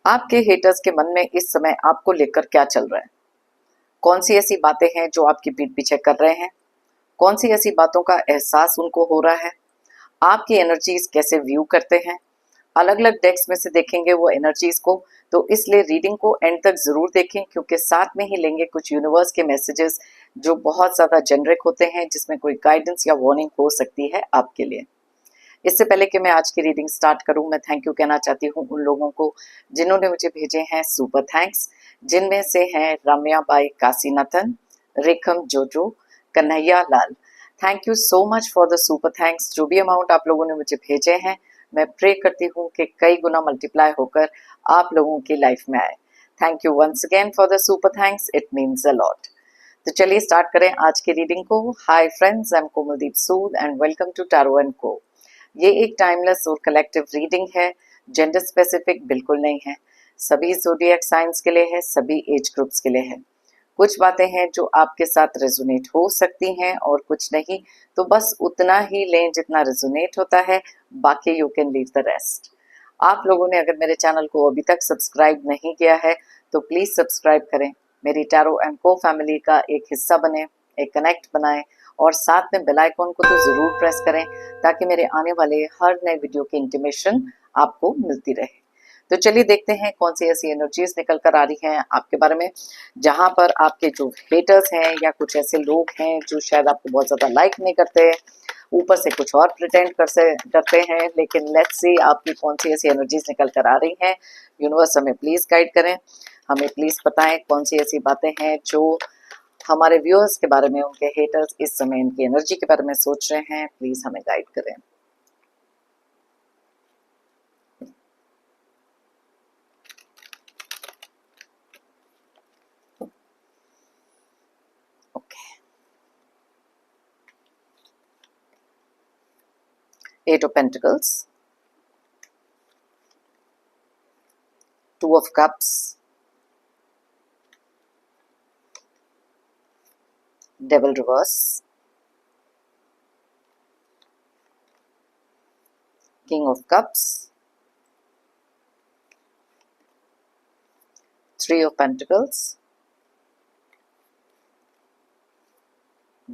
आपके हेटर्स के मन में इस समय आपको लेकर क्या चल रहा है? कौन सी ऐसी बातें हैं जो आपकी पीठ पीछे कर रहे हैं? कौन सी ऐसी बातों का एहसास उनको हो रहा है? आपकी एनर्जीज कैसे व्यू करते हैं? अलग अलग डेक्स में से देखेंगे वो एनर्जीज को, तो इसलिए रीडिंग को एंड तक जरूर देखें, क्योंकि साथ में ही लेंगे कुछ यूनिवर्स के मैसेजेस जो बहुत ज्यादा जेनरिक होते हैं, जिसमें कोई गाइडेंस या वार्निंग हो सकती है आपके लिए। इससे पहले कि मैं आज की रीडिंग स्टार्ट करूं, मैं थैंक यू कहना चाहती हूं उन लोगों को जिन्होंने मुझे भेजे हैं सुपर थैंक्स, जिनमें से हैं रम्या by Kashinathan, Rekham Jojo, Kanhaiya Lal. Thank you so much for the super thanks. जो भी अमाउंट आप लोगों ने मुझे भेजे हैं, मैं प्रे करती हूँ कि कई गुना मल्टीप्लाई होकर आप लोगों की लाइफ में आए। Thank you once again for the super thanks, it means a lot. तो चलिए स्टार्ट करें आज की रीडिंग को। Hi friends, I am Komaldeep Sood and welcome to tarot and co. ये एक टाइमलेस और कलेक्टिव रीडिंग है, जेंडर स्पेसिफिक बिल्कुल नहीं है। सभी ज़ोडिएक साइंस के लिए है, सभी एज ग्रुप्स के लिए है। कुछ बातें हैं जो आपके साथ रेजोनेट हो सकती हैं और कुछ नहीं, तो बस उतना ही लें जितना रेजोनेट होता है, बाकी you can leave the rest. आप लोगों ने अगर मेरे चैनल को अभी तक सब्सक्राइब नहीं किया है तो प्लीज़ सब्सक्राइब करें, मेरी टैरो एंड को फैमिली का एक हिस्सा बने, एक कनेक्ट बनाएं और साथ में बेल आइकॉन को तो ज़रूर प्रेस करें ताकि मेरे आने वाले हर नए वीडियो की इंटीमेशन आपको मिलती रहे। तो चलिए देखते हैं कौन सी ऐसी एनर्जीज निकल कर आ रही हैं आपके बारे में, जहां पर आपके जो हेटर्स हैं या कुछ ऐसे लोग हैं जो शायद आपको बहुत ज़्यादा लाइक नहीं करते, ऊपर से कुछ और प्रिटेंड करते हैं, लेकिन लेट्स सी आपकी कौन सी ऐसी एनर्जीज निकल कर आ रही हैं। यूनिवर्स हमें प्लीज़ गाइड करें, हमें प्लीज़ बताएं कौन सी ऐसी बातें हैं जो हमारे व्यूअर्स के बारे में, उनके हेटर्स इस समय इनकी एनर्जी के बारे में सोच रहे हैं। प्लीज हमें गाइड करें। Okay, 8 of Pentacles, 2 of Cups, Devil reverse, King of Cups, 3 of Pentacles,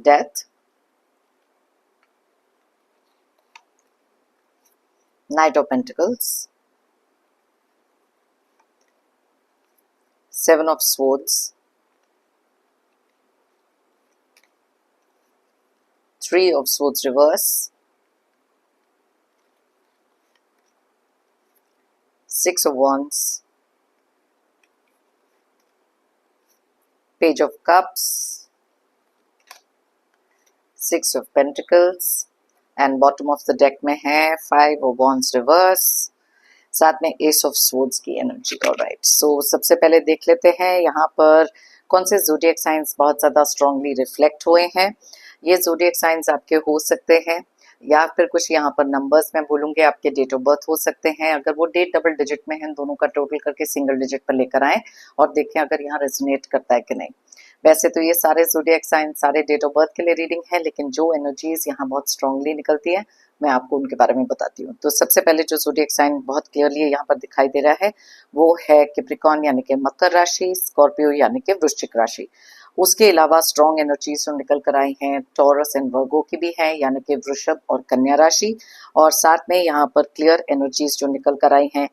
Death, Knight of Pentacles, 7 of Swords, 3 of Swords reverse, 6 of Wands, Page of Cups, 6 of Pentacles and bottom of the deck में है 5 of Wands reverse, साथ में S of swords की energy. Alright, सो सबसे पहले देख लेते हैं यहाँ पर कौन से ज़ोडिएक साइंस बहुत ज़्यादा स्ट्रांगली रिफ्लेक्ट हुए हैं। ये ज़ोडिएक साइंस आपके हो सकते हैं या फिर कुछ यहाँ पर नंबर्स मैं बोलूँगी आपके डेट ऑफ बर्थ हो सकते हैं। अगर वो डेट डबल डिजिट में है, दोनों का टोटल करके सिंगल डिजिट पर लेकर आए और देखें अगर यहाँ रेजोनेट करता है कि नहीं। वैसे तो ये सारे ज़ोडिएक साइन सारे डेट ऑफ बर्थ के लिए रीडिंग है, लेकिन जो एनर्जीज यहाँ बहुत स्ट्रांगली निकलती है मैं आपको उनके बारे में बताती हूँ। तो सबसे पहले जो ज़ोडिएक साइन बहुत क्लियरली यहाँ पर दिखाई दे रहा है वो है कैप्रिकॉर्न यानी कि मकर राशि, स्कॉर्पियो यानी कि वृश्चिक राशि। उसके अलावा स्ट्रॉन्ग एनर्जीज जो निकल कर आई हैं टॉरस एंड वर्गो की भी है, यानी कि वृषभ और कन्या राशि। और साथ में यहाँ पर क्लियर एनर्जीज जो निकल कर आई हैं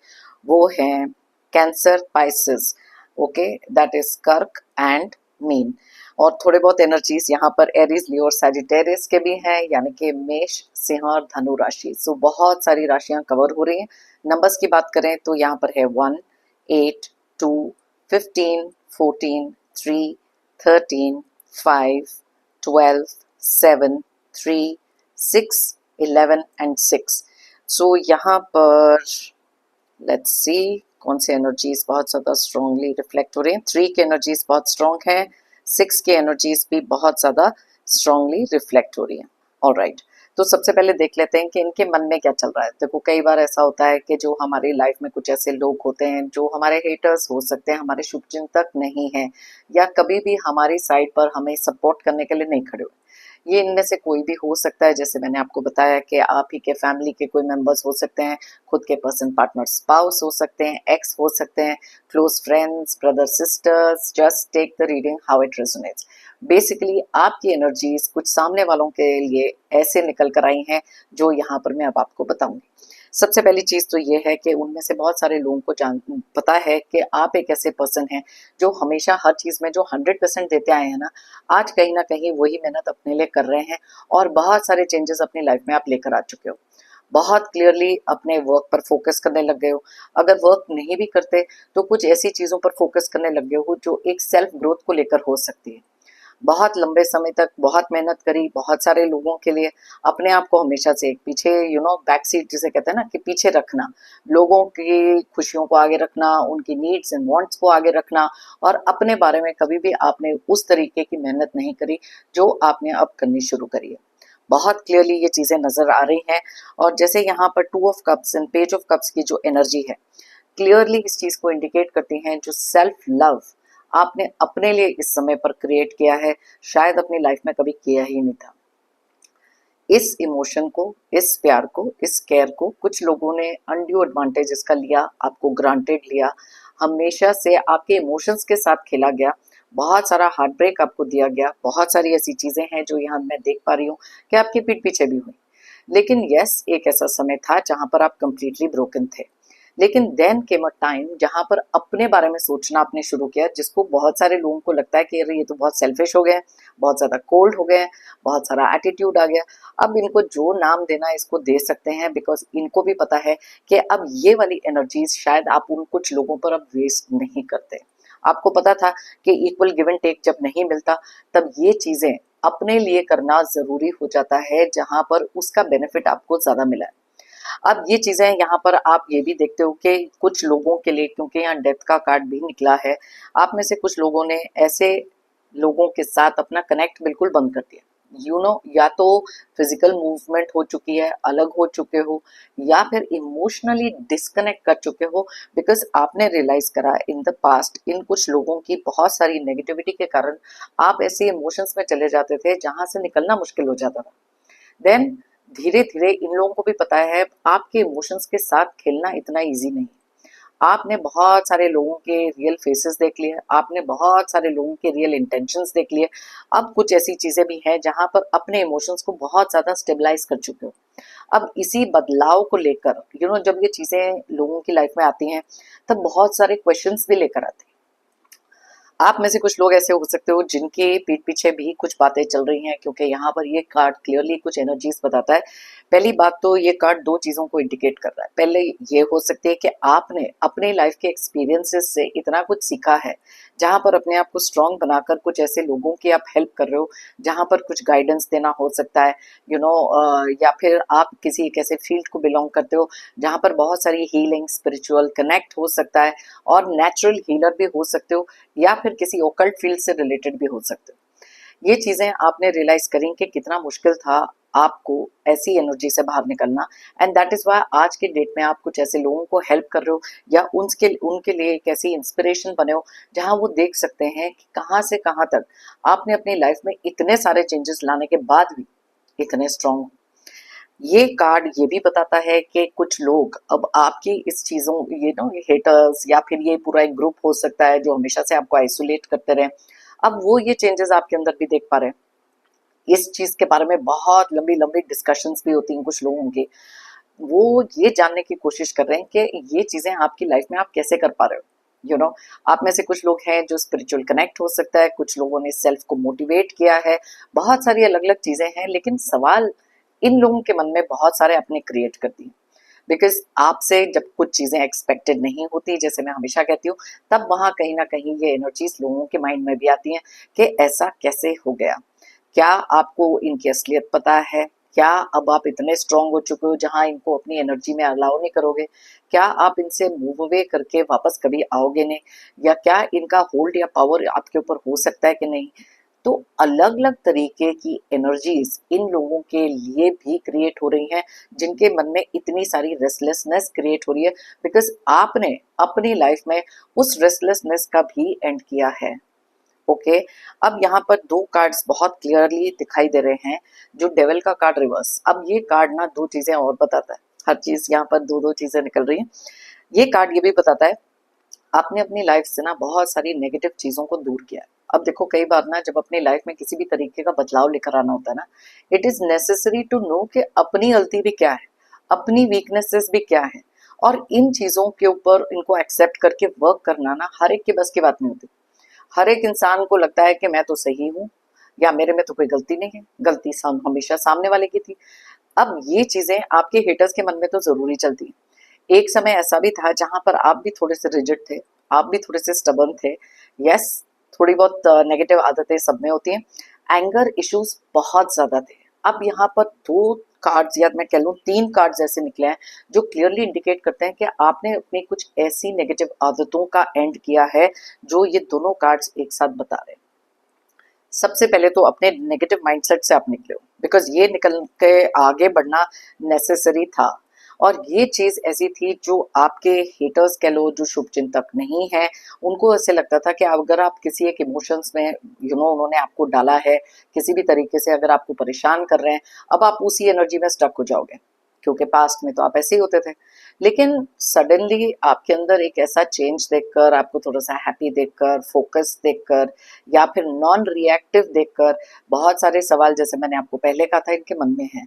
वो हैं cancer, Pisces, okay, that is कर्क एंड मीन। और थोड़े बहुत एनर्जीज यहाँ पर एरीज, लियो और सैजिटेरियस के भी हैं, यानी कि मेष, सिंह और धनु राशि। सो बहुत सारी राशियां कवर हो रही हैं। नंबर्स की बात करें तो यहाँ पर है 1, 8, 2, 15, 14, 3, 13, 5, 12, 7, 3, 6, 11 एंड 6। सो यहाँ पर लेट्स सी कौन से एनर्जीज बहुत ज़्यादा स्ट्रांगली रिफ्लेक्ट हो रही हैं। 3 की एनर्जीज बहुत स्ट्रांग है, 6 की एनर्जीज भी बहुत ज़्यादा स्ट्रांगली रिफ्लेक्ट हो रही है। ऑलराइट, तो सबसे पहले देख लेते हैं कि इनके मन में क्या चल रहा है। देखो कई बार ऐसा होता है कि जो हमारी लाइफ में कुछ ऐसे लोग होते हैं जो हमारे हेटर्स हो सकते हैं, हमारे शुभचिंतक नहीं हैं, या कभी भी हमारी साइड पर हमें सपोर्ट करने के लिए नहीं खड़े हुए, ये इनमें से कोई भी हो सकता है, जैसे मैंने आपको बताया कि आप ही के फैमिली के कोई मेंबर्स हो सकते हैं, खुद के पर्सन, पार्टनर, स्पाउस हो सकते हैं, एक्स हो सकते हैं, close friends, brother, sisters. Just take the reading how it resonates. Basically आपकी एनर्जीज कुछ सामने वालों के लिए ऐसे निकल कर आई हैं जो यहाँ पर मैं अब आपको बताऊंगी। सबसे पहली चीज तो ये है कि उनमें से बहुत सारे लोगों को पता है कि आप एक ऐसे पर्सन हैं जो हमेशा हर चीज में जो 100% देते आए हैं ना, आज कहीं ना कहीं वही मेहनत अपने लिए कर रहे हैं और बहुत सारे चेंजेस अपनी लाइफ में आप लेकर आ चुके हो। बहुत क्लियरली अपने वर्क पर फोकस करने लग गए हो। अगर वर्क नहीं भी करते तो कुछ ऐसी चीजों पर फोकस करने लग गए हो जो एक सेल्फ ग्रोथ को लेकर हो सकती है। बहुत लंबे समय तक बहुत मेहनत करी बहुत सारे लोगों के लिए, अपने आप को हमेशा से एक पीछे बैक सीट जिसे कहते हैं ना कि पीछे रखना, लोगों की खुशियों को आगे रखना, उनकी नीड्स एंड वांट्स को आगे रखना, और अपने बारे में कभी भी आपने उस तरीके की मेहनत नहीं करी जो आपने अब करनी शुरू करी है। बहुत क्लियरली ये चीजें नजर आ रही हैं। और जैसे यहाँ पर 2 of cups and page of cups की जो एनर्जी है क्लियरली इस चीज को इंडिकेट करती हैं, जो सेल्फ लव आपने अपने लिए इस समय पर क्रिएट किया है, शायद अपनी लाइफ में कभी किया ही नहीं था। इस इमोशन को, इस प्यार को, इस केयर को कुछ लोगों ने अनड्यू एडवांटेज इसका लिया, आपको ग्रांटेड लिया, हमेशा से आपके इमोशंस के साथ खेला गया, बहुत सारा हार्ट ब्रेक आपको दिया गया, बहुत सारी ऐसी चीजें हैं जो यहाँ मैं देख पा रही हूँ कि आपके पीठ पीछे भी हुई। लेकिन यस, एक ऐसा समय था जहां पर आप कंप्लीटली ब्रोकन थे। लेकिन देन केम अ टाइम जहां पर अपने बारे में सोचना आपने शुरू किया, जिसको बहुत सारे लोगों को लगता है कि अरे ये तो बहुत सेल्फिश हो गए हैं, बहुत ज्यादा कोल्ड हो गए हैं, बहुत सारा एटीट्यूड आ गया। अब इनको जो नाम देना है इसको दे सकते हैं, बिकॉज इनको भी पता है कि अब ये वाली एनर्जीज शायद आप उन कुछ लोगों पर अब वेस्ट नहीं करते। आपको पता था कि इक्वल गिव एंड टेक जब नहीं मिलता तब ये चीजें अपने लिए करना जरूरी हो जाता है, जहां पर उसका बेनिफिट आपको ज्यादा मिला है। अब ये चीजें यहाँ पर आप ये भी देखते हो कि कुछ लोगों के लिए, क्योंकि यहाँ डेथ का कार्ड भी निकला है, आप में से कुछ लोगों ने ऐसे लोगों के साथ अपना कनेक्ट बिल्कुल बंद कर दिया। या तो फिजिकल मूवमेंट हो चुकी है, अलग हो चुके हो, या फिर इमोशनली डिस्कनेक्ट कर चुके हो, बिकॉज आपने रियलाइज करा इन द पास्ट इन कुछ लोगों की बहुत सारी नेगेटिविटी के कारण आप ऐसे इमोशंस में चले जाते थे जहां से निकलना मुश्किल हो जाता था। देन धीरे धीरे इन लोगों को भी पता है आपके इमोशंस के साथ खेलना इतना इजी नहीं। आपने बहुत सारे लोगों के रियल फेसेस देख लिए, आपने बहुत सारे लोगों के रियल इंटेंशंस देख लिए। अब कुछ ऐसी चीजें भी हैं जहां पर अपने इमोशंस को बहुत ज्यादा स्टेबलाइज कर चुके हो। अब इसी बदलाव को लेकर जब ये चीजें लोगों की लाइफ में आती हैं तब बहुत सारे क्वेश्चंस भी लेकर आते हैं। आप में से कुछ लोग ऐसे हो सकते हो जिनके पीठ पीछे भी कुछ बातें चल रही हैं, क्योंकि यहाँ पर ये कार्ड क्लियरली कुछ एनर्जीज बताता है। पहली बात तो ये कार्ड दो चीजों को इंडिकेट कर रहा है। पहले ये हो सकती है कि आपने अपने लाइफ के एक्सपीरियंसेस से इतना कुछ सीखा है जहां पर अपने आप को स्ट्रांग बनाकर कुछ ऐसे लोगों की आप हेल्प कर रहे हो जहां पर कुछ गाइडेंस देना हो सकता है, या फिर आप किसी एक ऐसे फील्ड को बिलोंग करते हो जहां पर बहुत सारी हीलिंग, स्पिरिचुअल कनेक्ट हो सकता है, और नेचुरल हीलर भी हो सकते हो, या फिर किसी ओकल्ट फील्ड से रिलेटेड भी हो सकते हो। ये चीजें आपने रियलाइज करी कि कितना मुश्किल था आपको ऐसी एनर्जी से बाहर निकलना, एंड दैट इज वाई आज के डेट में आप कुछ ऐसे लोगों को हेल्प कर रहे हो या उनके लिए एक ऐसी इंस्पिरेशन बने हो जहां वो देख सकते हैं कि कहां से कहां तक आपने अपनी लाइफ में इतने सारे चेंजेस लाने के बाद भी इतने स्ट्रांग हो। ये कार्ड ये भी बताता है कि कुछ लोग अब आपकी इस चीजों हेटर्स, या फिर ये पूरा एक ग्रुप हो सकता है जो हमेशा से आपको आइसोलेट करते रहे, अब वो ये चेंजेस आपके अंदर भी देख पा रहे हैं। इस चीज के बारे में बहुत लंबी लंबी डिस्कशंस भी होती हैं कुछ लोगों की। वो ये जानने की कोशिश कर रहे हैं कि ये चीजें आपकी लाइफ में आप कैसे कर पा रहे हो। आप में से कुछ लोग हैं जो स्पिरिचुअल कनेक्ट हो सकता है, कुछ लोगों ने सेल्फ को मोटिवेट किया है, बहुत सारी अलग अलग चीजें हैं, लेकिन सवाल इन लोगों के मन में बहुत सारे अपने क्रिएट करती हैं। बिकॉज आपसे जब कुछ चीजें एक्सपेक्टेड नहीं होती, जैसे मैं हमेशा कहती हूँ, तब वहां कहीं ना कहीं ये एनर्जीज लोगों के माइंड में भी आती हैं कि ऐसा कैसे हो गया। क्या आपको इनकी असलियत पता है? क्या अब आप इतने स्ट्रांग हो चुके हो जहां इनको अपनी एनर्जी में अलाउ नहीं करोगे? क्या आप इनसे मूव अवे करके वापस कभी आओगे नहीं? या क्या इनका होल्ड या पावर आपके ऊपर हो सकता है कि नहीं? तो अलग अलग तरीके की एनर्जीज इन लोगों के लिए भी क्रिएट हो रही हैं, जिनके मन में इतनी सारी रेस्टलेसनेस क्रिएट हो रही है, बिकॉज आपने अपनी लाइफ में उस रेस्टलेसनेस का भी एंड किया है। ओके अब यहाँ पर दो कार्ड्स बहुत क्लियरली दिखाई दे रहे हैं, जो डेविल का कार्ड रिवर्स। अब ये कार्ड ना दो चीजें और बताता है, हर चीज यहाँ पर दो दो चीजें निकल रही हैं। ये कार्ड ये भी बताता है आपने अपनी लाइफ से ना बहुत सारी नेगेटिव चीजों को दूर किया है। अब देखो कई बार ना जब अपनी लाइफ में किसी भी तरीके का बदलाव लेकर आना होता है ना, it is necessary to know कि अपनी गलती भी क्या है, अपनी वीकनेसेस भी क्या है, और इन चीजों के ऊपर इनको एक्सेप्ट करके वर्क करना ना हर एक के बस की बात नहीं होती। हर एक इंसान को लगता है कि मैं तो सही हूँ या मेरे में तो कोई गलती नहीं है, गलती हमेशा सामने वाले की थी। अब ये चीजें आपके हेटर्स के मन में तो जरूरी चलती है। एक समय ऐसा भी था जहां पर आप भी थोड़े से रिजिड थे, आप भी थोड़े से स्टबर्न थे। यस, थोड़ी बहुत नेगेटिव आदतें सब में होती हैं, एंगर इश्यूज बहुत ज्यादा थे। अब यहाँ पर दो कार्ड्स या मैं कह लूँ तीन कार्ड्स ऐसे निकले हैं जो क्लियरली इंडिकेट करते हैं कि आपने अपनी कुछ ऐसी नेगेटिव आदतों का एंड किया है जो ये दोनों कार्ड्स एक साथ बता रहे हैं। सबसे पहले तो अपने नेगेटिव माइंडसेट से आप निकले हो, बिकॉज ये निकल के आगे बढ़ना नेसेसरी था। और ये चीज ऐसी थी जो आपके हेटर्स कह लो, जो शुभचिंतक नहीं है, उनको ऐसे लगता था कि अगर आप किसी एक इमोशंस में उन्होंने आपको डाला है किसी भी तरीके से, अगर आपको परेशान कर रहे हैं, अब आप उसी एनर्जी में स्टक हो जाओगे, क्योंकि पास्ट में तो आप ऐसे ही होते थे। लेकिन सडनली आपके अंदर एक ऐसा चेंज देखकर, आपको थोड़ा सा हैप्पी देखकर, फोकस देखकर, या फिर नॉन रिएक्टिव देखकर, बहुत सारे सवाल जैसे मैंने आपको पहले कहा था इनके मन में है।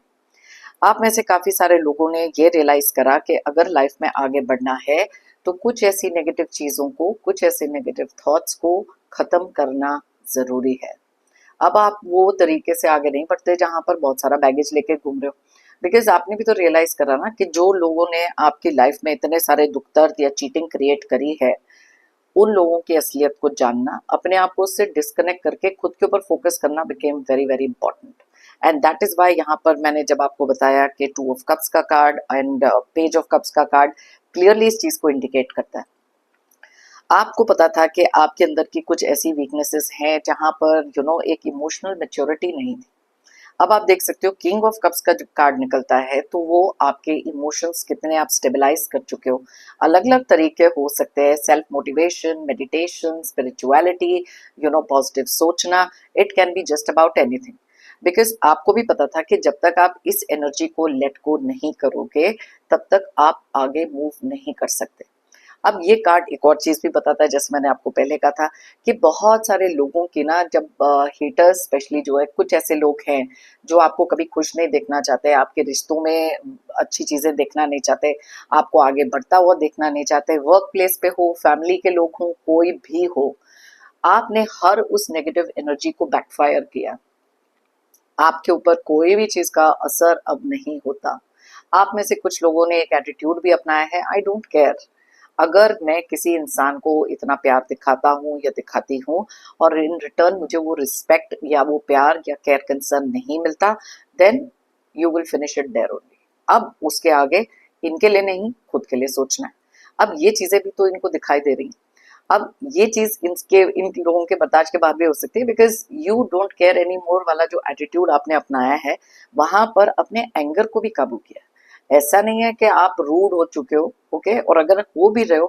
आप में से काफी सारे लोगों ने ये रियलाइज करा कि अगर लाइफ में आगे बढ़ना है तो कुछ ऐसी नेगेटिव चीजों को, कुछ ऐसे नेगेटिव थॉट्स को खत्म करना जरूरी है। अब आप वो तरीके से आगे नहीं बढ़ते जहां पर बहुत सारा बैगेज लेके घूम रहे हो, बिकॉज आपने भी तो रियलाइज करा ना कि जो लोगों ने आपकी लाइफ में इतने सारे दुख दर्द या चीटिंग क्रिएट करी है, उन लोगों की असलियत को जानना, अपने आप को उससे डिस्कनेक्ट करके खुद के ऊपर फोकस करना became very very important. And that is why यहाँ पर मैंने जब आपको बताया कि टू ऑफ कप्स का card and page of cups का कार्ड क्लियरली इस चीज को इंडिकेट करता है। आपको पता था कि आपके अंदर की कुछ ऐसी वीकनेसेस हैं जहां पर एक इमोशनल मैच्योरिटी नहीं थी। अब आप देख सकते हो किंग ऑफ कप्स का जब कार्ड निकलता है तो वो आपके इमोशंस कितने आप स्टेबलाइज कर चुके हो। अलग अलग तरीके हो सकते हैं, self motivation, meditation, spirituality, positive सोचना, it can be just about anything. Because आपको भी पता था कि जब तक आप इस एनर्जी को लेट गो नहीं करोगे तब तक आप आगे मूव नहीं कर सकते। अब ये कार्ड एक और चीज भी बताता है, जैसे मैंने आपको पहले कहा था कि बहुत सारे लोगों की ना, जब हेटर्स स्पेशली जो है, कुछ ऐसे लोग हैं जो आपको कभी खुश नहीं देखना चाहते, आपके रिश्तों में अच्छी चीजें देखना नहीं चाहते, आपको आगे बढ़ता हुआ देखना नहीं चाहते, वर्क प्लेस पे हो, फैमिली के लोग हों, कोई भी हो, आपने हर उस नेगेटिव एनर्जी को बैकफायर किया। आपके ऊपर कोई भी चीज का असर अब नहीं होता। आप में से कुछ लोगों ने एक एटीट्यूड भी अपनाया है, आई डोंट केयर, अगर मैं किसी इंसान को इतना प्यार दिखाता हूँ या दिखाती हूँ और इन रिटर्न मुझे वो रिस्पेक्ट या वो प्यार या केयर कंसर्न नहीं मिलता, then you will finish it there only. अब उसके आगे इनके लिए नहीं, खुद के लिए सोचना है। अब ये चीजें भी तो इनको दिखाई दे रही हैं। अब ये चीज इन लोगों के बर्दाश्त के बाद भी हो सकती है, because you don't care any more वाला जो एटीट्यूड आपने अपनाया है, वहां पर अपने एंगर को भी काबू किया। ऐसा नहीं है कि आप रूड हो चुके हो, ओके, और अगर हो भी रहे हो,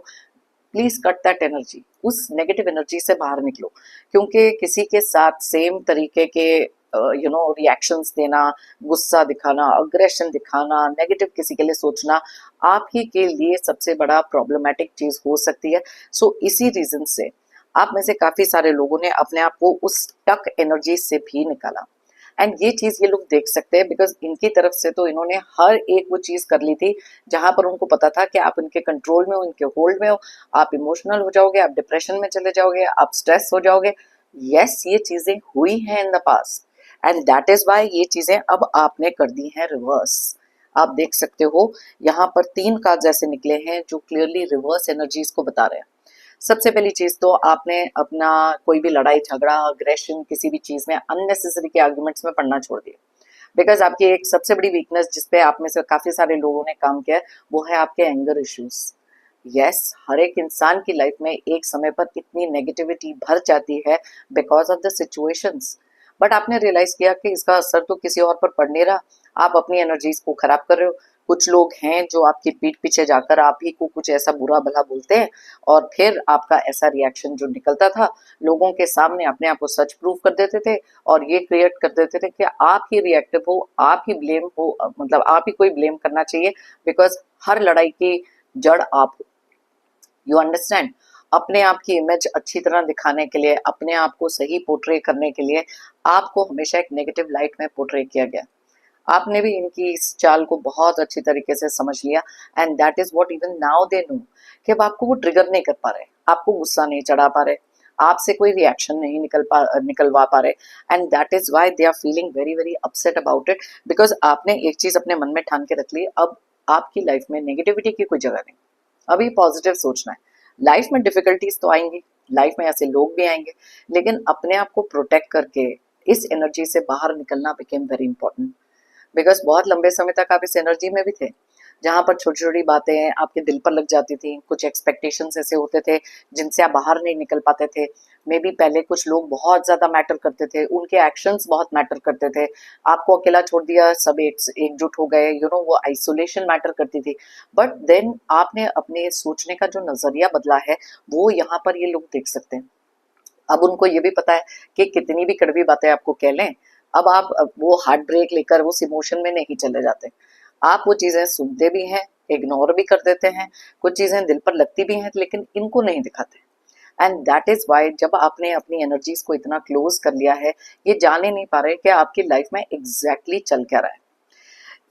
प्लीज कट दैट एनर्जी, उस नेगेटिव एनर्जी से बाहर निकलो। क्योंकि किसी के साथ सेम तरीके के रिएक्शंस देना, गुस्सा दिखाना, अग्रेशन दिखाना, नेगेटिव किसी के लिए सोचना आप ही के लिए सबसे बड़ा प्रॉब्लमेटिक चीज हो सकती है। सो इसी रीजन से आप में से काफी सारे लोगों ने अपने आप को उस टक एनर्जी से भी निकाला। एंड ये चीज ये लोग देख सकते हैं, बिकॉज इनकी तरफ से तो इन्होंने हर एक वो चीज कर ली थी जहां पर उनको पता था कि आप इनके कंट्रोल में हो, इनके होल्ड में हो, आप इमोशनल हो जाओगे, आप डिप्रेशन में चले जाओगे, आप स्ट्रेस हो जाओगे। यस, ये चीजें हुई हैं in the past, and that is why ये चीजें अब आपने कर दी हैं रिवर्स। आप देख सकते हो यहाँ पर तीन कार्ड ऐसे निकले हैं जो क्लियरली रिवर्स एनर्जीज को बता रहे हैं। सबसे पहली चीज तो आपने अपना कोई भी लड़ाई झगड़ा, अग्रेशन, किसी भी चीज में अननेसेसरी के आर्गुमेंट्स में पढ़ना छोड़ दिया। बिकॉज आपकी एक सबसे बड़ी वीकनेस जिसपे आप में से काफी सारे लोगों ने काम किया है, वो है आपके एंगर इश्यूज। यस, हर एक इंसान की लाइफ में एक समय पर इतनी नेगेटिविटी भर जाती है because of the situations, but आपने रियलाइज किया कि इसका असर तो किसी और पर पड़ नहीं रहा, आप अपनी एनर्जीज को खराब कर रहे हो, कुछ लोग हैं जो आपकी पीठ पीछे जाकर आप ही को कुछ ऐसा बुरा भला बोलते हैं और फिर आपका ऐसा रिएक्शन जो निकलता था लोगों के सामने अपने आप को सच प्रूव कर देते थे और ये क्रिएट कर देते थे कि आप ही रिएक्टिव हो, आप ही ब्लेम हो, मतलब आप ही कोई ब्लेम करना चाहिए बिकॉज हर लड़ाई की जड़ आप हो। You understand? अपने आप की इमेज अच्छी तरह दिखाने के लिए, अपने आप को सही पोर्ट्रे करने के लिए आपको हमेशा एक नेगेटिव लाइट में पोर्ट्रे किया गया। आपने भी इनकी इस चाल को बहुत अच्छी तरीके से समझ लिया and that is what even now they know कि अब आपको वो ट्रिगर नहीं कर पा रहे, आपको गुस्सा नहीं चढ़ा पा रहे, आपसे कोई रिएक्शन नहीं निकलवा पा रहे and that is why they are feeling very very upset about it because आपने एक चीज अपने मन में ठान के रख ली, अब आपकी लाइफ में नेगेटिविटी की कोई जगह नहीं, अभी पॉजिटिव सोचना है। लाइफ में डिफिकल्टीज तो आएंगी, लाइफ में ऐसे लोग भी आएंगे, लेकिन अपने आप को प्रोटेक्ट करके इस एनर्जी से बाहर निकलना बिकेम वेरी इंपॉर्टेंट बिकॉज बहुत लंबे समय तक आप इस एनर्जी में भी थे जहां पर छोटी छोटी बातें आपके दिल पर लग जाती थी, कुछ एक्सपेक्टेशंस ऐसे होते थे जिनसे आप बाहर नहीं निकल पाते थे। मे बी पहले कुछ लोग बहुत ज्यादा मैटर करते थे, उनके एक्शंस बहुत मैटर करते थे, आपको अकेला छोड़ दिया, सब एकजुट हो गए, वो आइसोलेशन मैटर करती थी। बट देन आपने अपने सोचने का जो नजरिया बदला है वो यहाँ पर ये लोग देख सकते हैं। अब उनको ये भी पता है कि कितनी भी कड़वी बातें आपको कह लें, अब वो हार्ट ब्रेक लेकर उस इमोशन में नहीं चले जाते, आप वो चीजें सुनते भी हैं, इग्नोर भी कर देते हैं, कुछ चीजें दिल पर लगती भी हैं लेकिन इनको नहीं दिखाते। एंड दैट इज वाई जब आपने अपनी एनर्जीज को इतना क्लोज कर लिया है, ये जान ही नहीं पा रहे कि आपकी लाइफ में एग्जैक्टली चल क्या रहा है।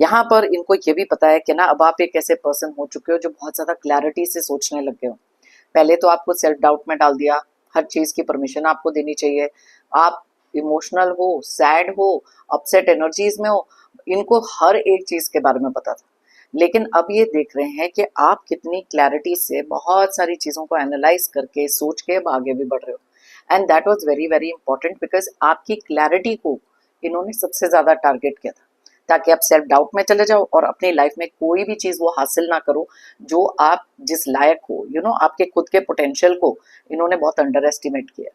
यहाँ पर इनको ये भी पता है कि ना अब आप एक ऐसे पर्सन हो चुके हो जो बहुत ज्यादा क्लैरिटी से सोचने लग गए हो। पहले तो आपको सेल्फ डाउट में डाल दिया, हर चीज की परमिशन आपको देनी चाहिए, आप इमोशनल हो, सैड हो, अपसेट एनर्जीज में हो, इनको हर एक चीज के बारे में पता था। लेकिन अब ये देख रहे हैं कि आप कितनी क्लैरिटी से बहुत सारी चीजों को एनालाइज करके सोच के अब आगे भी बढ़ रहे हो and that was very very important because आपकी क्लैरिटी को इन्होंने सबसे ज्यादा टारगेट किया था ताकि आप सेल्फ डाउट में चले जाओ और अपनी लाइफ में कोई भी चीज वो हासिल ना करो जो आप जिस लायक हो। आपके खुद के पोटेंशियल को इन्होंने बहुत अंडर एस्टिमेट किया।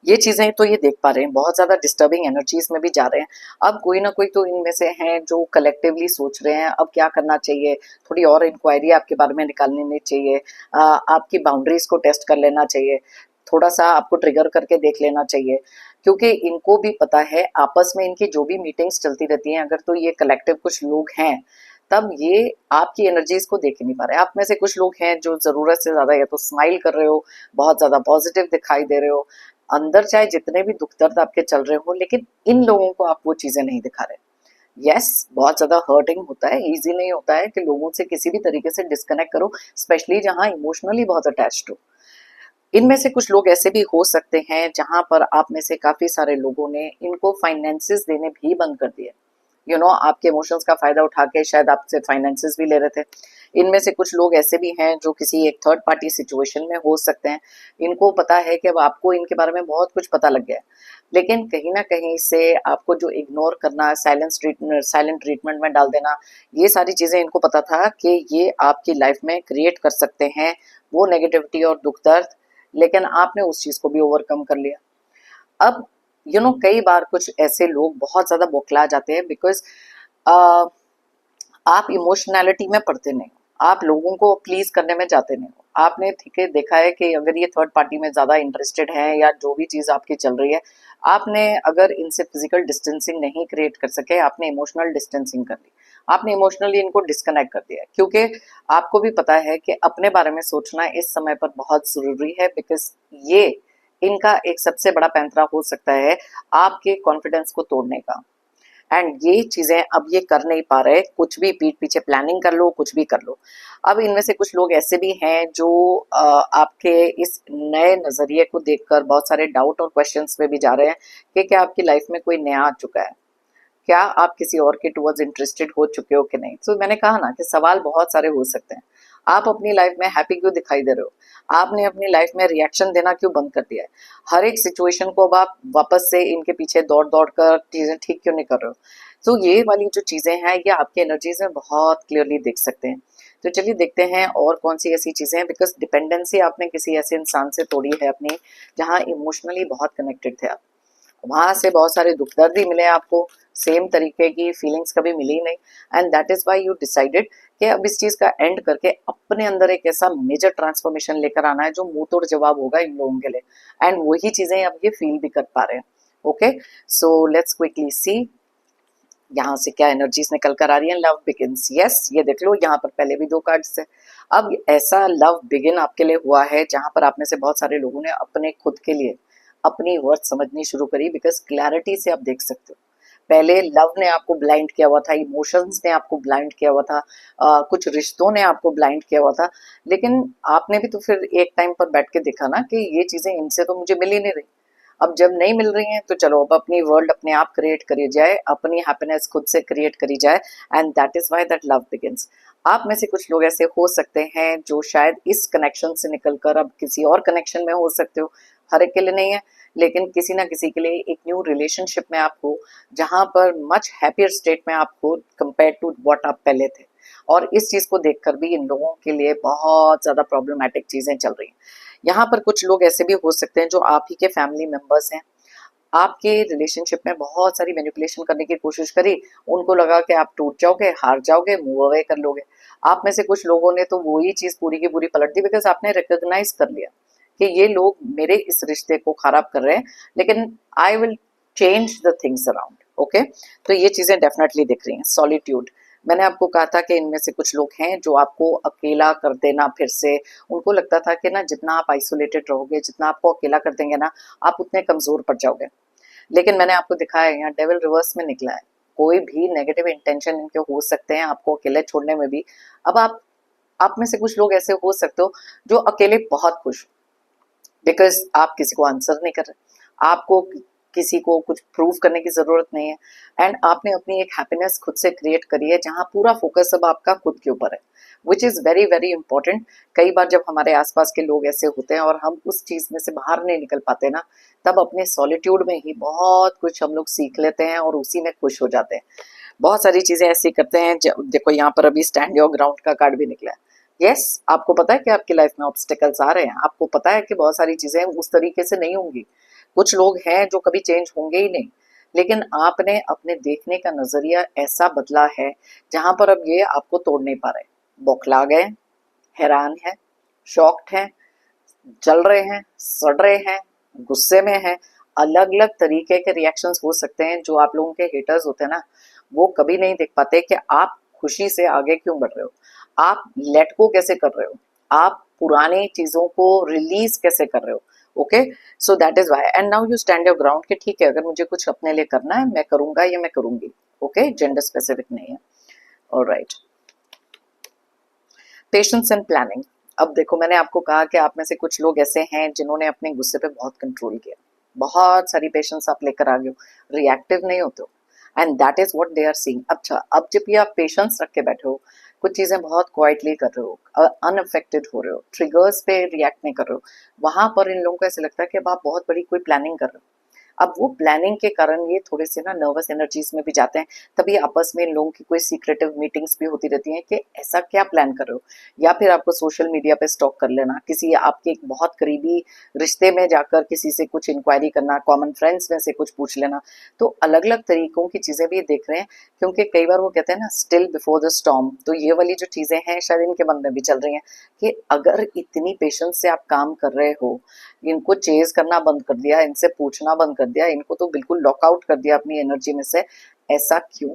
ये चीजें तो ये देख पा रहे हैं, बहुत ज्यादा डिस्टर्बिंग एनर्जीज में भी जा रहे हैं। अब कोई ना कोई तो इनमें से हैं जो कलेक्टिवली सोच रहे हैं अब क्या करना चाहिए, थोड़ी और इंक्वायरी आपके बारे में निकालनी चाहिए, आपकी बाउंड्रीज को टेस्ट कर लेना चाहिए, थोड़ा सा आपको ट्रिगर करके देख लेना चाहिए, क्योंकि इनको भी पता है आपस में इनकी जो भी मीटिंग्स चलती रहती हैं, अगर तो ये कलेक्टिव कुछ लोग हैं तब ये आपकी एनर्जीज को देख ही नहीं पा रहे। आप में से कुछ लोग हैं जो जरूरत से ज्यादा या तो स्माइल कर रहे हो, बहुत ज्यादा पॉजिटिव दिखाई दे रहे हो, अंदर चाहे जितने भी दुख दर्द आपके चल रहे हो, लेकिन इन लोगों को आप वो चीजें नहीं दिखा रहे। यस, बहुत ज्यादा हर्टिंग होता है, इजी नहीं होता है कि लोगों से किसी भी तरीके से डिस्कनेक्ट करो, स्पेशली जहां इमोशनली बहुत अटैच्ड हो। इनमें से कुछ लोग ऐसे भी हो सकते हैं जहां पर आप में से काफी सारे लोगों ने इनको फाइनेंसेस देने भी बंद कर दिए। आपके इमोशंस का फायदा उठा के शायद आपसे फाइनेंसेस भी ले रहे थे। इनमें से कुछ लोग ऐसे भी हैं जो किसी एक थर्ड पार्टी सिचुएशन में हो सकते हैं, इनको पता है कि अब आपको इनके बारे में बहुत कुछ पता लग गया है, लेकिन कहीं ना कहीं से आपको जो इग्नोर करना, साइलेंट ट्रीटमेंट में डाल देना, ये सारी चीजें इनको पता था कि ये आपकी लाइफ में क्रिएट कर सकते हैं वो नेगेटिविटी और दुख दर्द, लेकिन आपने उस चीज को भी ओवरकम कर लिया। अब कई बार कुछ ऐसे लोग बहुत ज्यादा बौखला जाते हैं बिकॉज आप इमोशनैलिटी में पड़ते नहीं हो, आप लोगों को प्लीज करने में जाते नहीं हो। आपने ठीक है देखा है कि अगर ये थर्ड पार्टी में ज्यादा इंटरेस्टेड है या जो भी चीज आपकी चल रही है, आपने अगर इनसे फिजिकल डिस्टेंसिंग नहीं क्रिएट कर सके, आपने इमोशनल डिस्टेंसिंग कर ली, आपने इमोशनली इनको डिस्कनेक्ट कर दिया, क्योंकि आपको भी पता है कि अपने बारे में सोचना इस समय पर बहुत जरूरी है बिकॉज ये इनका एक सबसे बड़ा पैंतरा हो सकता है आपके कॉन्फिडेंस को तोड़ने का। एंड ये चीजें अब ये कर नहीं पा रहे, कुछ भी पीठ पीछे प्लानिंग कर लो, कुछ भी कर लो। अब इनमें से कुछ लोग ऐसे भी हैं जो आपके इस नए नजरिए को देखकर बहुत सारे डाउट और क्वेश्चंस में भी जा रहे हैं कि क्या आपकी लाइफ में कोई नया आ चुका है, क्या आप किसी और के टुवर्ड्स इंटरेस्टेड हो चुके हो कि नहीं। तो मैंने कहा ना कि सवाल बहुत सारे हो सकते हैं। आप अपनी लाइफ में हैप्पी क्यों दिखाई दे रहे हो, आपने अपनी लाइफ में रिएक्शन देना क्यों बंद कर दिया है, हर एक सिचुएशन को अब आप वापस से इनके पीछे दौड़ दौड़ कर चीजें ठीक क्यों नहीं कर रहे हो। तो ये वाली जो चीजें हैं ये आपकी एनर्जीज में बहुत क्लियरली देख सकते हैं। तो चलिए देखते हैं और कौन सी ऐसी चीजें हैं, बिकॉज डिपेंडेंसी आपने किसी ऐसे इंसान से तोड़ी है अपनी जहां इमोशनली बहुत कनेक्टेड थे आप, वहां से बहुत सारे दुख दर्द भी मिले आपको, सेम तरीके की फीलिंग्स कभी मिली नहीं, and that is why you decided कि अब इस चीज का एंड करके अपने अंदर एक ऐसा मेजर ट्रांसफॉर्मेशन लेकर आना है जो मुंह तोड़ जवाब होगा इन लोगों के लिए, एंड वही चीजें अब ये फील भी कर पा रहे हैं। Okay, so let's quickly see यहाँ से क्या एनर्जीज निकल कर आ रही है। लव बिगिंस, यस, ये देख लो यहाँ पर पहले भी 2 कार्ड्स है। अब ऐसा लव बिगिन आपके लिए हुआ है जहां पर आप में से बहुत सारे लोगों ने अपने खुद के लिए अपनी वर्थ समझनी शुरू करी, बिकॉज क्लैरिटी से आप देख सकते हो। पहले लव ने आपको ब्लाइंड किया हुआ था, इमोशंस ने आपको ब्लाइंड किया हुआ था, कुछ रिश्तों ने आपको ब्लाइंड किया हुआ था, लेकिन आपने भी तो फिर एक टाइम पर बैठ के देखा ना कि ये चीजें इनसे तो मुझे मिल ही नहीं रही। अब जब नहीं मिल रही हैं तो चलो अब अपनी वर्ल्ड अपने आप क्रिएट करी जाए, अपनी हैप्पीनेस खुद से क्रिएट करी जाए, and that is why that love begins. आप में से कुछ लोग ऐसे हो सकते हैं जो शायद इस कनेक्शन से निकलकर अब किसी और कनेक्शन में हो सकते हो, हर एक के लिए नहीं है, लेकिन किसी ना किसी के लिए एक न्यू रिलेशनशिप में आप हो जहां पर मच हैप्पियर स्टेट में आप हो कंपेयर टू व्हाट आप पहले थे। और इस चीज को देखकर भी इन लोगों के लिए बहुत ज्यादा प्रॉब्लमैटिक चीजें चल रही हैं। यहाँ पर कुछ लोग ऐसे भी हो सकते हैं जो आप ही के फैमिली मेंबर्स हैं, आपके रिलेशनशिप में बहुत सारी मैनिपुलेशन करने की कोशिश करी, उनको लगा कि आप टूट जाओगे, हार जाओगे, मूव अवे कर लोगे। आप में से कुछ लोगों ने तो वही चीज पूरी की पूरी पलट दी, बिकॉज आपने रिकॉग्नाइज कर लिया कि ये लोग मेरे इस रिश्ते को खराब कर रहे हैं, लेकिन I will change the things around. Okay, तो ये चीजें डेफिनेटली दिख रही हैं। सॉलिट्यूड, मैंने आपको कहा था कि इनमें से कुछ लोग हैं जो आपको अकेला कर देना, फिर से उनको लगता था कि ना जितना आप आइसोलेटेड रहोगे, जितना आपको अकेला कर देंगे ना, आप उतने कमजोर पड़ जाओगे। लेकिन मैंने आपको दिखाया है यहाँ डेविल रिवर्स में निकला है। कोई भी नेगेटिव इंटेंशन इनके हो सकते हैं आपको अकेले छोड़ने में भी। अब आप में से कुछ लोग ऐसे हो सकते हो जो अकेले बहुत खुश, बिकॉज आप किसी को आंसर नहीं कर रहे, आपको किसी को कुछ प्रूव करने की जरूरत नहीं है, एंड आपने अपनी एक हैप्पीनेस खुद से क्रिएट करी है जहां पूरा फोकस अब आपका खुद के ऊपर है, which is very very important. कई बार जब हमारे आसपास के लोग ऐसे होते हैं और हम उस चीज में से बाहर नहीं निकल पाते ना, तब अपने सॉलिट्यूड में ही बहुत कुछ हम लोग सीख लेते हैं और उसी में खुश हो जाते हैं। बहुत सारी चीजें ऐसी करते हैं। देखो यहाँ पर अभी स्टैंड योर ग्राउंड का कार्ड भी निकला है। यस, आपको पता है कि आपकी लाइफ में ऑब्स्टिकल्स आ रहे हैं, आपको पता है कि बहुत सारी चीजें उस तरीके से नहीं होंगी, कुछ लोग हैं जो कभी चेंज होंगे ही नहीं, लेकिन आपने अपने देखने का नजरिया ऐसा बदला है जहां पर अब ये आपको तोड़ नहीं पा रहे। बौखला गए, हैरान है, शॉक्ड हैं, जल रहे हैं, सड़ रहे हैं, गुस्से में हैं, अलग अलग तरीके के रिएक्शंस हो सकते हैं। जो आप लोगों के हेटर्स होते हैं ना, वो कभी नहीं देख पाते कि आप खुशी से आगे क्यों बढ़ रहे हो, आप लेट गो कैसे कर रहे हो, आप पुरानी चीजों को रिलीज कैसे कर रहे हो। Okay, so that is why, and now you stand your ground कि ठीक है, अगर मुझे कुछ अपने लिए करना है मैं करूंगा या मैं करूंगी। ओके, जेंडर स्पेसिफिक नहीं है। Alright, patience and planning. अब देखो, मैंने आपको कहा कि आप में से कुछ लोग ऐसे हैं जिन्होंने अपने गुस्से पे बहुत कंट्रोल किया, बहुत सारी पेशेंस आप लेकर आ गए हो, रिएक्टिव नहीं होते हो, and that is what they are seeing. अच्छा, अब जब ये आप पेशेंस रख के बैठे हो, कुछ चीजें बहुत क्वाइटली कर रहे हो, अनअफेक्टेड हो रहे हो, ट्रिगर्स पे रिएक्ट नहीं कर रहे हो, वहां पर इन लोगों को ऐसे लगता है कि अब आप बहुत बड़ी कोई प्लानिंग कर रहे हो। अब वो प्लानिंग के कारण ये थोड़े से ना नर्वस एनर्जीज में भी जाते हैं, तभी आपस में इन लोगों की कोई सीक्रेटिव मीटिंग्स भी होती रहती हैं कि ऐसा क्या प्लान कर रहे हो, या फिर आपको सोशल मीडिया पे स्टॉक कर लेना, किसी आपके एक बहुत करीबी रिश्ते में जाकर किसी से कुछ इंक्वायरी करना, कॉमन फ्रेंड्स में से कुछ पूछ लेना। तो अलग अलग तरीकों की चीजें भी देख रहे हैं, क्योंकि कई बार वो कहते हैं ना स्टिल बिफोर द स्टॉर्म, तो ये वाली जो चीजें हैं शायद इनके मन में भी चल रही हैं कि अगर इतनी पेशेंस से आप काम कर रहे हो, इनको चेज करना बंद कर दिया, इनसे पूछना बंद कर दिया, इनको तो बिल्कुल लॉकआउट कर दिया अपनी एनर्जी में से, ऐसा क्यों?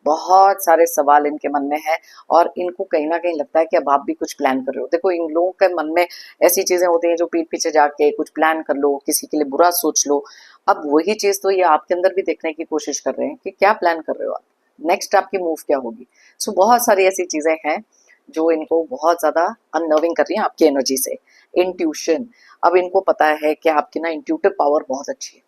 बहुत सारे सवाल इनके मन में है, और इनको कहीं ना कहीं लगता है कि अब आप भी कुछ प्लान कर रहे हो। देखो, इन लोगों के मन में ऐसी चीजें होती हैं जो पीठ पीछे जाके कुछ प्लान कर लो, किसी के लिए बुरा सोच लो। अब वही चीज तो ये आपके अंदर भी देखने की कोशिश कर रहे हैं कि क्या प्लान कर रहे हो आप, नेक्स्ट आपकी मूव क्या होगी। सो बहुत सारी ऐसी चीजें हैं जो इनको बहुत ज्यादा अननर्विंग कर रही हैं आपकी एनर्जी से। इंट्यूशन, अब इनको पता है कि आपकी ना इंट्यूटिव पावर बहुत अच्छी है।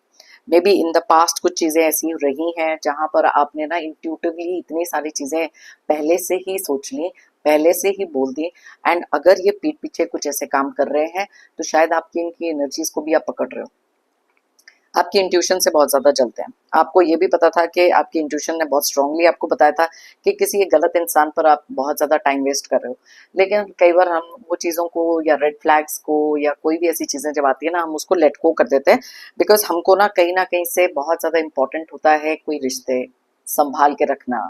May be in the past कुछ चीजें ऐसी रही हैं जहां पर आपने ना इंट्यूटिवली इतनी सारी चीजें पहले से ही सोच ली, पहले से ही बोल दी, एंड अगर ये पीठ पीछे कुछ ऐसे काम कर रहे हैं तो शायद आपकी इनकी एनर्जीज को भी आप पकड़ रहे हो। आपकी इंट्यूशन से बहुत ज़्यादा जलते हैं। आपको ये भी पता था कि आपकी इंट्यूशन ने बहुत स्ट्रांगली आपको बताया था कि किसी एक गलत इंसान पर आप बहुत ज़्यादा टाइम वेस्ट कर रहे हो, लेकिन कई बार हम वो चीज़ों को या रेड फ्लैग्स को या कोई भी ऐसी चीज़ें जब आती है ना, हम उसको लेट गो कर देते हैं, बिकॉज हमको ना कहीं से बहुत ज़्यादा इंपॉर्टेंट होता है कोई रिश्ते संभाल के रखना,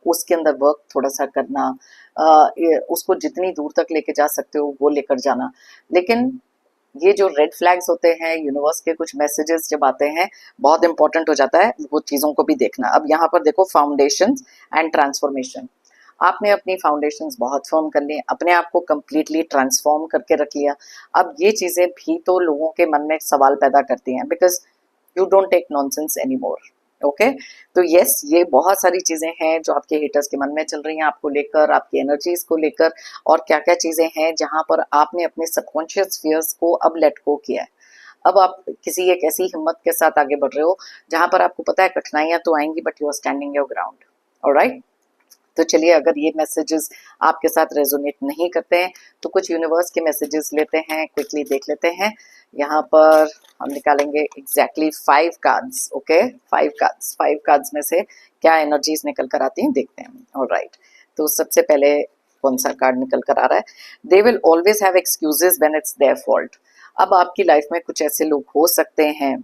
उसके अंदर वर्क थोड़ा सा करना, उसको जितनी दूर तक लेके जा सकते हो वो लेकर जाना। लेकिन ये जो रेड फ्लैग्स होते हैं, यूनिवर्स के कुछ मैसेजेस जब आते हैं, बहुत इंपॉर्टेंट हो जाता है वो चीज़ों को भी देखना। अब यहाँ पर देखो, फाउंडेशन एंड ट्रांसफॉर्मेशन। आपने अपनी फाउंडेशंस बहुत फर्म कर ली, अपने आप को कंप्लीटली ट्रांसफॉर्म करके रख लिया। अब ये चीज़ें भी तो लोगों के मन में सवाल पैदा करती हैं, because you don't take nonsense any more. Okay, तो यस, ये बहुत सारी चीजें हैं जो आपके हेटर्स के मन में चल रही हैं, आपको लेकर, आपकी एनर्जीज को लेकर, और क्या क्या चीजें हैं जहां पर आपने अपने सबकॉन्शियस फियर्स को अब लेट गो किया है। अब आप किसी एक ऐसी हिम्मत के साथ आगे बढ़ रहे हो जहां पर आपको पता है कठिनाइयां तो आएंगी, but you are standing your ground. Alright, तो चलिए, अगर ये मैसेजेस आपके साथ रेजोनेट नहीं करते हैं तो कुछ यूनिवर्स के मैसेजेस लेते हैं, क्विकली देख लेते हैं। यहाँ पर हम निकालेंगे एग्जैक्टली 5 कार्ड्स। ओके, 5 कार्ड्स में से क्या एनर्जीज निकल कर आती हैं देखते हैं। ऑलराइट, तो सबसे पहले कौन सा कार्ड निकल कर आ रहा है? They will always have excuses when it's their fault. अब आपकी लाइफ में कुछ ऐसे लोग हो सकते हैं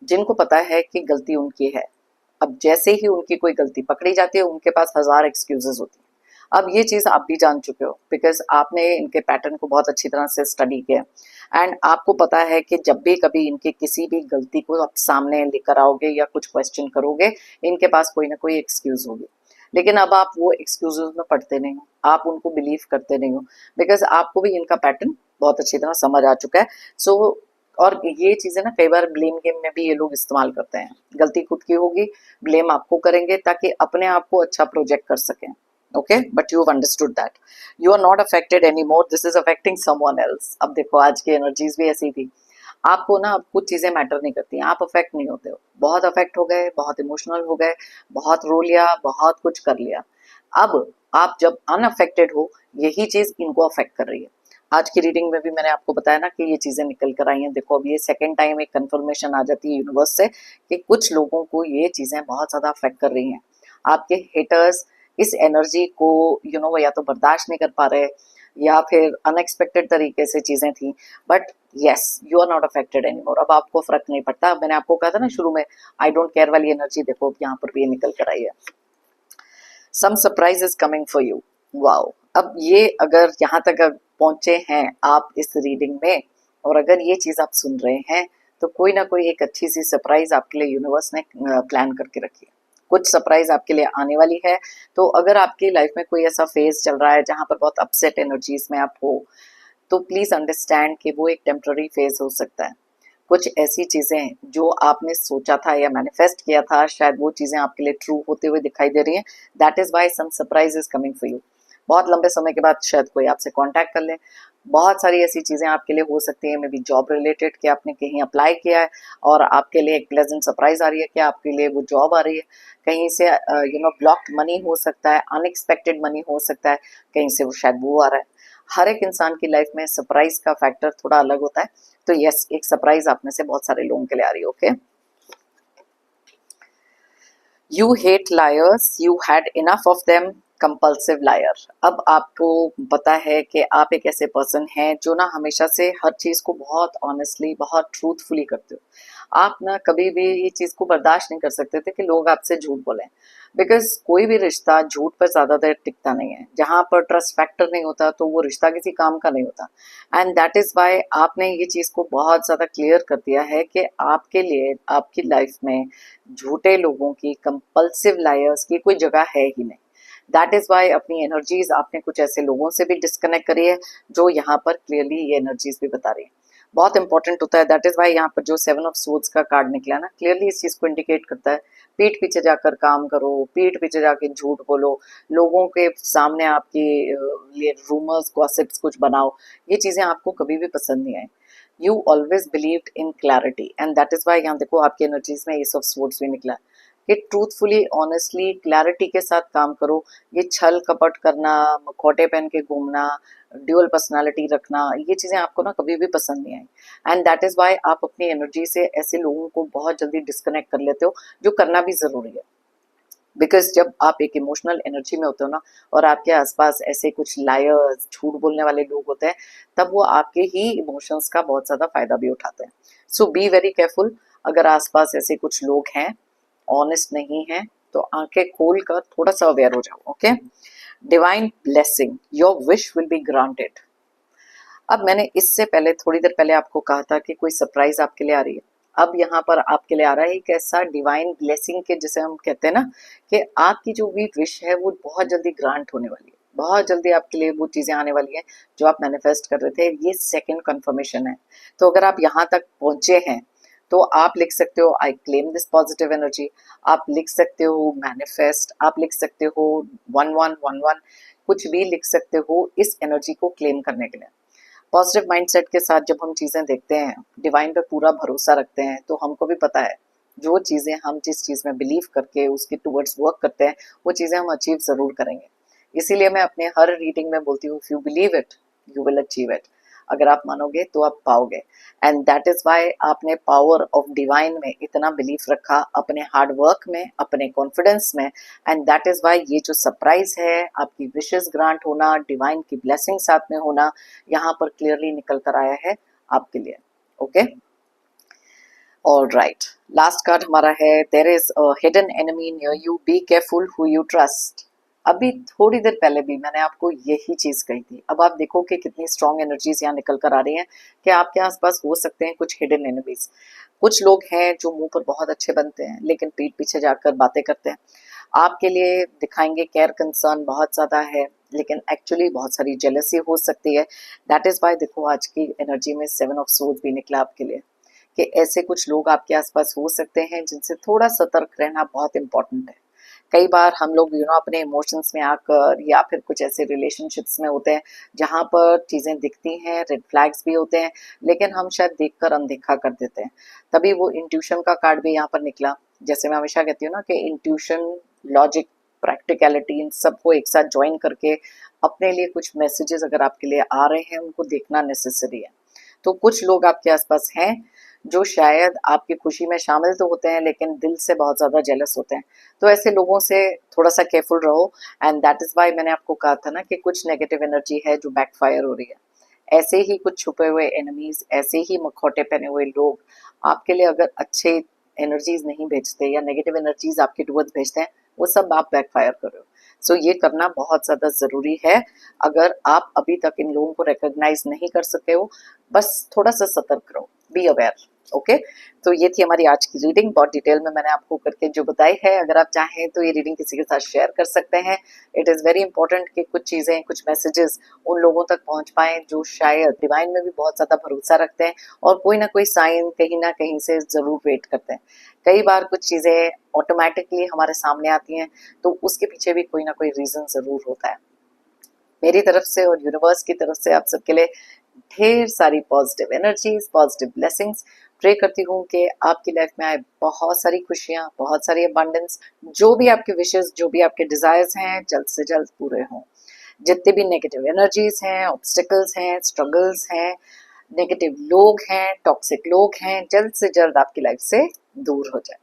जिनको पता है कि गलती उनकी है। अब जैसे ही उनकी कोई गलती पकड़ी जाती है, उनके पास 1000 एक्सक्यूजेस होती हैं। अब ये चीज़ आप भी जान चुके हो, बिकॉज आपने इनके पैटर्न को बहुत अच्छी तरह से स्टडी किया, एंड आपको पता है कि जब भी कभी इनके किसी भी गलती को आप सामने लेकर आओगे या कुछ क्वेश्चन करोगे, इनके पास कोई ना कोई एक्सक्यूज होगी। लेकिन अब आप वो एक्सक्यूजेस में पढ़ते नहीं हो, आप उनको बिलीव करते नहीं हो, बिकॉज आपको भी इनका पैटर्न बहुत अच्छी तरह समझ आ चुका है। सो और ये चीज़ें ना कई बार ब्लेम गेम में भी ये लोग इस्तेमाल करते हैं। गलती खुद की होगी, ब्लेम आपको करेंगे ताकि अपने आप को अच्छा प्रोजेक्ट कर सकें। Okay, but you understood that you are not affected any more, this is affecting someone else. अब देखो, आज की एनर्जीज भी ऐसी थी। आपको ना अब कुछ चीजें मैटर नहीं करती, आप अफेक्ट नहीं होते हो। बहुत अफेक्ट हो गए, बहुत इमोशनल हो गए, बहुत रो लिया, बहुत कुछ कर लिया। अब आप जब अनअफेक्टेड हो, यही चीज इनको अफेक्ट कर रही है। आज की रीडिंग में भी मैंने आपको बताया ना कि ये चीजें निकल कर आई हैं। देखो, अब ये सेकंड टाइम एक कंफर्मेशन आ जाती है यूनिवर्स से कि कुछ लोगों को ये चीजें बहुत ज्यादा अफेक्ट कर रही हैं। आपके हेटर्स इस एनर्जी को या तो बर्दाश्त नहीं कर पा रहे, या फिर अनएक्सपेक्टेड तरीके से चीजें थी, but yes, you are not affected anymore. अब आपको फर्क नहीं पड़ता। मैंने आपको कहा था ना शुरू में, आई डोंट केयर वाली एनर्जी, देखो अब यहाँ पर भी ये निकल कर आई है। Some surprise is coming for you. Wow, अब ये अगर यहाँ तक पहुंचे हैं आप इस रीडिंग में, और अगर ये चीज आप सुन रहे हैं, तो कोई ना कोई एक अच्छी सी सरप्राइज आपके लिए यूनिवर्स ने प्लान करके रखी है। कुछ सरप्राइज आपके लिए आने वाली है। तो अगर आपकी लाइफ में कोई ऐसा फेज चल रहा है जहां पर बहुत अपसेट एनर्जीज में आप हो, तो प्लीज अंडरस्टैंड कि वो एक टेम्पररी फेज हो सकता है। कुछ ऐसी चीजें जो आपने सोचा था या मैनिफेस्ट किया था, शायद वो चीजें आपके लिए ट्रू होते हुए दिखाई दे रही हैं। That is why some surprise is coming for you. बहुत लंबे समय के बाद शायद कोई आपसे कांटेक्ट कर ले। बहुत सारी ऐसी चीजें आपके लिए हो सकती है, मे बी जॉब रिलेटेड, कि आपने कहीं अप्लाई किया है और आपके लिए एक प्लेजेंट सरप्राइज आ रही है कि आपके लिए वो जॉब आ रही है। कहीं से ब्लॉक्ड मनी हो सकता है, अनएक्सपेक्टेड मनी हो सकता है, कहीं से वो शायद वो आ रहा है। हर एक इंसान की लाइफ में सरप्राइज का फैक्टर थोड़ा अलग होता है। तो यस, एक सरप्राइज आप में से बहुत सारे लोगों के लिए आ रही है। Okay, you hate liars, you had enough of them, compulsive liar. अब आपको पता है कि आप एक ऐसे पर्सन हैं जो ना हमेशा से हर चीज को बहुत ऑनेस्टली, बहुत ट्रूथफुली करते हो। आप ना कभी भी ये चीज को बर्दाश्त नहीं कर सकते थे कि लोग आपसे झूठ बोलें, बिकॉज कोई भी रिश्ता झूठ पर ज्यादा देर टिकता नहीं है। जहां पर ट्रस्ट फैक्टर नहीं होता तो वो रिश्ता किसी काम का नहीं होता। एंड दैट इज वाई आपने ये चीज को बहुत ज्यादा क्लियर कर दिया है कि आपके लिए आपकी लाइफ में झूठे लोगों की, कंपल्सिव लायर्स की कोई जगह है ही नहीं। दैट इज वाई अपनी एनर्जीज आपने कुछ ऐसे लोगों से भी डिस्कनेक्ट करी है जो यहाँ पर क्लियरली ये एनर्जीज भी बता रही है। बहुत इंपॉर्टेंट होता है। दैट इज वाई यहाँ पर जो 7 ऑफ सोर्ड्स का कार्ड निकला ना, क्लियरली इस चीज को इंडिकेट करता है। पीठ पीछे जाकर काम करो, पीठ पीछे जाके झूठ बोलो, लोगों के सामने आपकी ये रूमर्स, गॉसिप्स कुछ बनाओ, ये चीजें आपको कभी भी पसंद नहीं आई। You always believed in clarity, and that is why यहाँ देखो आपकी एनर्जीज में एस ऑफ स्वॉर्ड्स भी निकला। कि ट्रूथफुली, ऑनेस्टली, क्लैरिटी के साथ काम करो। ये छल कपट करना, मखौटे पहन के घूमना, ड्यूअल पर्सनालिटी रखना, ये चीज़ें आपको ना कभी भी पसंद नहीं आई। एंड दैट इज़ वाई आप अपनी एनर्जी से ऐसे लोगों को बहुत जल्दी डिस्कनेक्ट कर लेते हो, जो करना भी ज़रूरी है। बिकॉज जब आप एक इमोशनल एनर्जी में होते हो ना, और आपके आसपास ऐसे कुछ लायर्स, झूठ बोलने वाले लोग होते हैं, तब वो आपके ही इमोशंस का बहुत ज़्यादा फायदा भी उठाते हैं। सो बी वेरी केयरफुल। अगर आसपास ऐसे कुछ लोग हैं, ऑनेस्ट नहीं है, तो आंखें खोल कर थोड़ा सा अवेयर हो जाओ। Okay. Divine blessing, your wish will be granted. अब मैंने इससे पहले, थोड़ी देर पहले आपको कहा था कि कोई सरप्राइज आपके लिए आ रही है। अब यहाँ पर आपके लिए आ रहा है एक ऐसा डिवाइन ब्लेसिंग के, जिसे हम कहते हैं ना, कि आपकी जो भी विश है वो बहुत जल्दी ग्रांट होने वाली है। बहुत जल्दी आपके लिए वो चीजें आने वाली है जो आप मैनिफेस्ट कर रहे थे। ये सेकंड कंफर्मेशन है। तो अगर आप यहाँ तक पहुंचे हैं, तो आप लिख सकते हो I claim this positive energy. आप लिख सकते हो मैनिफेस्ट, आप लिख सकते हो 1111, कुछ भी लिख सकते हो इस एनर्जी को क्लेम करने के लिए। पॉजिटिव माइंडसेट के साथ जब हम चीज़ें देखते हैं, डिवाइन पे पूरा भरोसा रखते हैं, तो हमको भी पता है जो चीज़ें हम जिस चीज़ में बिलीव करके उसके टूवर्ड्स वर्क करते हैं, वो चीज़ें हम अचीव ज़रूर करेंगे। इसीलिए मैं अपने हर रीडिंग में बोलती हूँ, if you believe it you will achieve it. अगर आप मानोगे तो आप पाओगे। एंड दैट इज वाई आपने पावर ऑफ डिवाइन में इतना बिलीफ रखा, अपने हार्ड वर्क में, अपने कॉन्फिडेंस में। एंड दैट इज वाई ये जो सरप्राइज है, आपकी विशेस ग्रांट होना, डिवाइन की ब्लेसिंग साथ में होना, यहाँ पर क्लियरली निकल कर आया है आपके लिए। Okay. All right, last card हमारा है, there is a hidden enemy near you, be careful who you trust. अभी थोड़ी देर पहले भी मैंने आपको यही चीज कही थी। अब आप देखो कि कितनी स्ट्रॉन्ग एनर्जीज यहाँ निकल कर आ रही हैं कि आपके आसपास हो सकते हैं कुछ हिडन एनिमीज। कुछ लोग हैं जो मुंह पर बहुत अच्छे बनते हैं, लेकिन पीठ पीछे जाकर बातें करते हैं। आपके लिए दिखाएंगे केयर, कंसर्न बहुत ज्यादा है, लेकिन एक्चुअली बहुत सारी जेलसी हो सकती है। दैट इज वाई देखो आज की एनर्जी में 7 ऑफ सोर्ड्स भी निकला आपके लिए, कि ऐसे कुछ लोग आपके आसपास हो सकते हैं जिनसे थोड़ा सतर्क रहना बहुत इंपॉर्टेंट है। कई बार हम लोग अपने इमोशंस में आकर, या फिर कुछ ऐसे रिलेशनशिप्स में होते हैं जहां पर चीजें दिखती हैं, रेड फ्लैग्स भी होते हैं, लेकिन हम शायद देखकर अनदेखा कर देते हैं। तभी वो इंट्यूशन का कार्ड भी यहाँ पर निकला। जैसे मैं हमेशा कहती हूँ ना कि इंट्यूशन, लॉजिक, प्रैक्टिकलिटी, इन सबको एक साथ ज्वाइन करके अपने लिए कुछ मैसेजेस अगर आपके लिए आ रहे हैं, उनको देखना नेसेसरी है। तो कुछ लोग आपके आसपास हैं जो शायद आपकी खुशी में शामिल तो होते हैं, लेकिन दिल से बहुत ज्यादा जेलस होते हैं। तो ऐसे लोगों से थोड़ा सा केयरफुल रहो। एंड दैट इज वाई मैंने आपको कहा था ना कि कुछ नेगेटिव एनर्जी है जो बैकफायर हो रही है। ऐसे ही कुछ छुपे हुए एनिमीज, ऐसे ही मखौटे पहने हुए लोग आपके लिए अगर अच्छे एनर्जीज नहीं भेजते, या नेगेटिव एनर्जीज आपके टुवर्ड्स भेजते हैं, वो सब आप बैकफायर कर रहे हो। सो ये करना बहुत ज्यादा जरूरी है। अगर आप अभी तक इन लोगों को रिकॉग्नाइज नहीं कर सके हो, बस थोड़ा सा सतर्क रहो, बी अवेयर। ओके। तो ये थी हमारी आज की रीडिंग। बहुत डिटेल में मैंने आपको करके जो बताई है, अगर आप चाहें तो ये रीडिंग किसी के साथ शेयर कर सकते हैं। इट इज़ वेरी इंपॉर्टेंट कि कुछ चीज़ें, कुछ मैसेजेस उन लोगों तक पहुंच पाएं जो शायद डिवाइन में भी बहुत ज़्यादा भरोसा रखते हैं, और कोई ना कोई साइन कहीं ना कहीं से ज़रूर वेट करते हैं। कई बार कुछ चीज़ें ऑटोमेटिकली हमारे सामने आती हैं, तो उसके पीछे भी कोई ना कोई रीज़न ज़रूर होता है। मेरी तरफ से और यूनिवर्स की तरफ से आप सबके लिए ढेर सारी positive energies, positive blessings. Pray करती हूँ कि आपकी लाइफ में आए बहुत सारी खुशियाँ, बहुत सारी अबंडेंस। जो भी आपके विशेस, जो भी आपके डिजायर्स हैं, जल्द से जल्द पूरे हों। जितने भी नेगेटिव एनर्जीज हैं, ऑब्स्टिकल्स हैं, स्ट्रगल्स हैं, नेगेटिव लोग हैं, टॉक्सिक लोग हैं, जल्द से जल्द आपकी लाइफ से दूर हो जाए।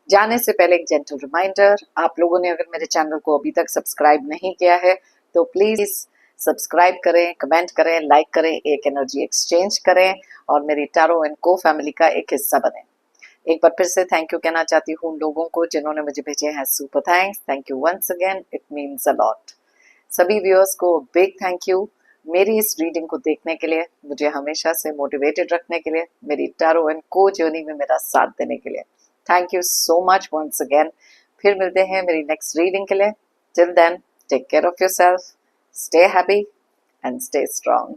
जाने से पहले एक जेंटल रिमाइंडर, आप लोगों ने अगर मेरे चैनल को अभी तक सब्सक्राइब नहीं किया है, तो प्लीज सब्सक्राइब करें, कमेंट करें, लाइक करें, एक एनर्जी एक्सचेंज करें, और मेरी टैरो एंड को फैमिली का एक हिस्सा बने। एक बार फिर से थैंक यू कहना चाहती हूँ उन लोगों को जिन्होंने मुझे भेजे हैं super thanks. Thank you once again, it means a lot. सभी व्यूअर्स को बिग थैंक यू मेरी इस रीडिंग को देखने के लिए, मुझे हमेशा से मोटिवेटेड रखने के लिए, मेरी टैरो एंड को जर्नी में मेरा साथ देने के लिए। Thank you so much once again. फिर मिलते हैं मेरी नेक्स्ट रीडिंग के लिए। Till then, take care of yourself, stay happy and stay strong.